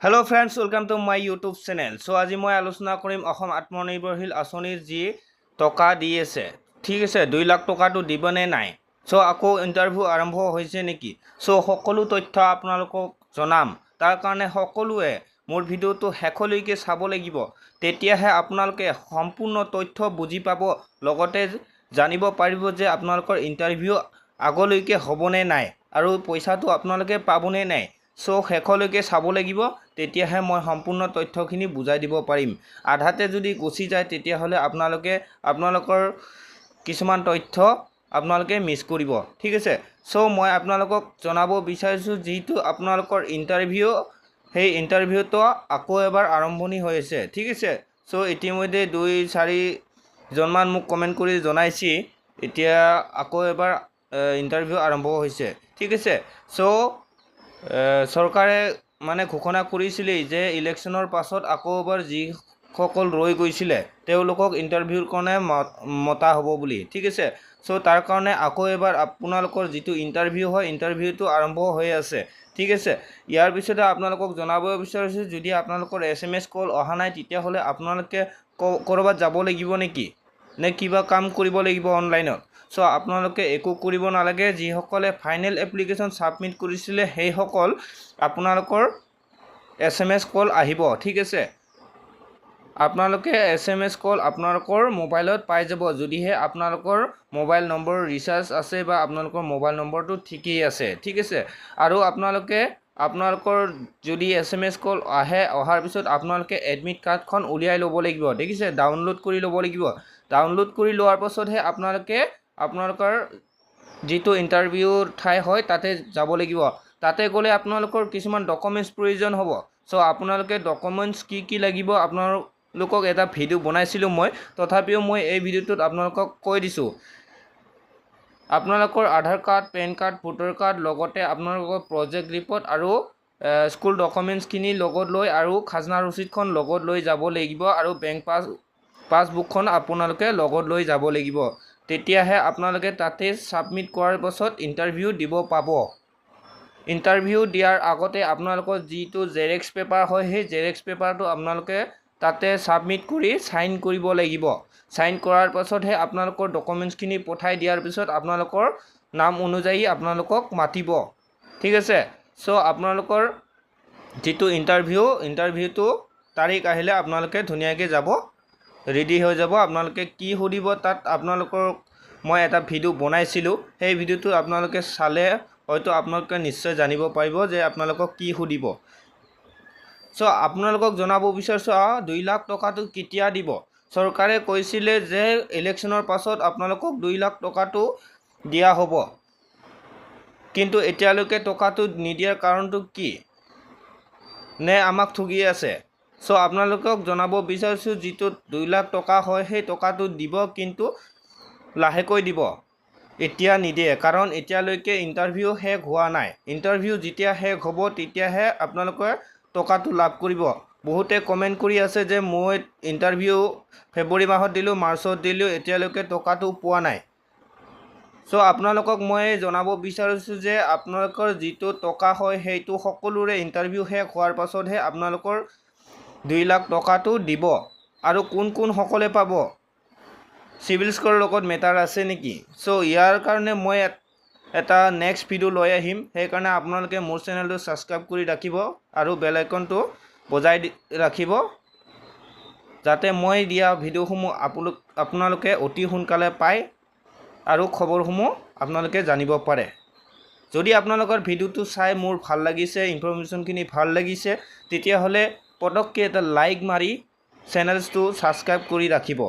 Hello friends, welcome to my YouTube channel. So आज मैं आलोचना करिम आत्मनिर्भरशील आँचनिर जी टका दी आछे, ठीक है 2 लाख टका तो दिबने नाई। सो आको इंटरव्यू आरम्भ होइसे नेकी। सो सकलो तथ्य आपनालोকক जनाम, तार कारणे सकलोए मोर भिडिओটো शेषলৈকে চাব লাগিব, তেতিয়াহে আপোনালোকে সম্পূৰ্ণ তথ্য বুজি পাব, লগতে জানিব পাৰিব যে আপোনালোকৰ ইণ্টাৰভিউ আগলৈকে হ'বনে নাই আৰু পইচাটো আপোনালোকে পাবনে নাই। সো শেষলৈকে চাব লাগিব, তেতিয়াহে মই সম্পূৰ্ণ তথ্যখিনি বুজাই দিব পাৰিম। আধাতে যদি গুচি যায় তেতিয়াহ'লে আপোনালোকৰ কিছুমান তথ্য আপোনালোকে মিছ কৰিব, ঠিক আছে। সো মই আপোনালোকক জনাব বিচাৰিছোঁ যিটো আপোনালোকৰ ইণ্টাৰভিউ, সেই ইণ্টাৰভিউটো আকৌ এবাৰ আৰম্ভণি হৈ আছে, ঠিক আছে। সো ইতিমধ্যে 2-4 জনমান মোক কমেণ্ট কৰি জনাইছে এতিয়া আকৌ এবাৰ ইণ্টাৰভিউ আৰম্ভ হৈছে, ঠিক আছে। সো চৰকাৰে মানে ঘোষণা কৰিছিলে যে ইলেকশ্যনৰ পাছত আকৌ এবাৰ যিসকল ৰৈ গৈছিলে তেওঁলোকক ইণ্টাৰভিউৰ কাৰণে মতা হ'ব বুলি, ঠিক আছে। সো তাৰ কাৰণে আকৌ এবাৰ আপোনালোকৰ যিটো ইণ্টাৰভিউ হয় ইণ্টাৰভিউটো আৰম্ভ হৈ আছে, ঠিক আছে। ইয়াৰ পিছতে আপোনালোকক জনাব বিচাৰিছোঁ যদি আপোনালোকৰ SMS কল অহা নাই তেতিয়াহ'লে আপোনালোকে ক'ৰবাত যাব লাগিব নেকি, নে কিবা কাম কৰিব লাগিব অনলাইনত। সো আপোনালোকে একো কৰিব নালাগে, যিসকলে ফাইনেল এপ্লিকেশ্যন ছাবমিট কৰিছিলে সেইসকল আপোনালোকৰ SMS কল আহিব, ঠিক আছে। আপোনালোকে SMS কল আপোনালোকৰ মোবাইলত পাই যাব যদিহে আপোনালোকৰ মোবাইল নম্বৰ ৰিচাৰ্জ আছে বা আপোনালোকৰ মোবাইল নম্বৰটো ঠিকেই আছে, ঠিক আছে। আৰু আপোনালোকৰ যদি SMS কল আহে, অহাৰ পিছত আপোনালোকে এডমিট কাৰ্ডখন উলিয়াই ল'ব লাগিব, দেখিছে, ডাউনলোড কৰি ল'ব লাগিব। ডাউনলোড কৰি লোৱাৰ পাছতহে আপোনালোকৰ যিটো ইণ্টাৰভিউৰ ঠাই হয় তাতে যাব লাগিব। তাতে গ'লে আপোনালোকৰ কিছুমান ডকুমেণ্টছ প্ৰয়োজন হ'ব। সো আপোনালোকে ডকুমেণ্টছ কি লাগিব আপোনালোকক এটা ভিডিঅ' বনাইছিলোঁ মই, তথাপিও মই এই ভিডিঅ'টোত আপোনালোকক কৈ দিছোঁ। আপোনালোকৰ Aadhaar card, PAN card, voter card, লগতে আপোনালোকৰ প্ৰজেক্ট ৰিপৰ্ট আৰু স্কুল ডকুমেণ্টছখিনি লগত লৈ আৰু খাজনা ৰচিদখন লগত লৈ যাব লাগিব আৰু বেংক পাছবুকখন আপোনালোকে লগত লৈ যাব লাগিব। তেতিয়াহে আপোনালোকে তাতে ছাবমিট কৰাৰ পাছত ইণ্টাৰভিউ দিব পাব। ইণ্টাৰভিউ দিয়াৰ আগতে আপোনালোকৰ যিটো জেৰেক্স পেপাৰ হয় সেই জেৰেক্স পেপাৰটো আপোনালোকে তাতে ছাবমিট কৰি চাইন কৰিব লাগিব। চাইন কৰাৰ পাছতহে আপোনালোকৰ ডকুমেণ্টছখিনি পঠাই দিয়াৰ পিছত আপোনালোকৰ নাম অনুযায়ী আপোনালোকক মাতিব, ঠিক আছে। সো আপোনালোকৰ যিটো ইণ্টাৰভিউটো তাৰিখ আহিলে আপোনালোকে ধুনীয়াকৈ যাব, ৰেডি হৈ যাব। আপোনালোকে কি সুধিব তাত আপোনালোকক মই এটা ভিডিঅ' বনাইছিলোঁ, সেই ভিডিঅ'টো আপোনালোকে চালে হয়তো আপোনালোকে নিশ্চয় জানিব পাৰিব যে আপোনালোকক কি সুধিব। সো আপোনালোকক জনাব বিচাৰিছোঁ 2 লাখ টকাটো কেতিয়া দিব। চৰকাৰে কৈছিলে যে ইলেকশ্যনৰ পাছত আপোনালোকক 2 লাখ টকাটো দিয়া হ'ব, কিন্তু এতিয়ালৈকে টকাটো নিদিয়াৰ কাৰণটো কি, নে আমাক ঠগি আছে। সো আপোনালোকক জনাব বিচাৰিছোঁ যিটো 2 লাখ টকা হয় সেই টকাটো দিব, কিন্তু লাহেকৈ দিব, এতিয়া নিদিয়ে। কাৰণ এতিয়ালৈকে ইণ্টাৰভিউ শেষ হোৱা নাই। ইণ্টাৰভিউ যেতিয়া শেষ হ'ব তেতিয়াহে আপোনালোকে টকাটো লাভ কৰিব। বহুতে কমেণ্ট কৰি আছে যে মই ইণ্টাৰভিউ ফেব্ৰুৱাৰী মাহত দিলোঁ, মাৰ্চত দিলোঁ, এতিয়ালৈকে টকাটো পোৱা নাই। সো আপোনালোকক মই জনাব বিচাৰিছোঁ যে আপোনালোকৰ যিটো টকা হয় সেইটো সকলোৰে ইণ্টাৰভিউ শেষ হোৱাৰ পাছতহে আপোনালোকৰ 2 লাখ টকাটো দিব। আৰু কোন সকলে পাব, চিভিল স্ক'ৰৰ লগত মেটাৰ আছে নেকি। সো ইয়াৰ কাৰণে মই এটা নেক্সট ভিডিঅ' লৈ আহিম, সেইকাৰণে আপোনালোকে মোৰ চেনেলটো ছাবস্ক্ৰাইব কৰি ৰাখিব আৰু বেল আইকনটো বজাই ৰাখিব, যাতে মই দিয়া ভিডিঅ'সমূহ আপোনালোকে অতি সোনকালে পায় আৰু খবৰসমূহ আপোনালোকে জানিব পাৰে। যদি আপোনালোকৰ ভিডিঅ'টো চাই মোৰ ভাল লাগিছে, ইনফৰমেশ্যনখিনি ভাল লাগিছে, তেতিয়াহ'লে পটককৈ এটা লাইক মাৰি চেনেলটো ছাবস্ক্ৰাইব কৰি ৰাখিব।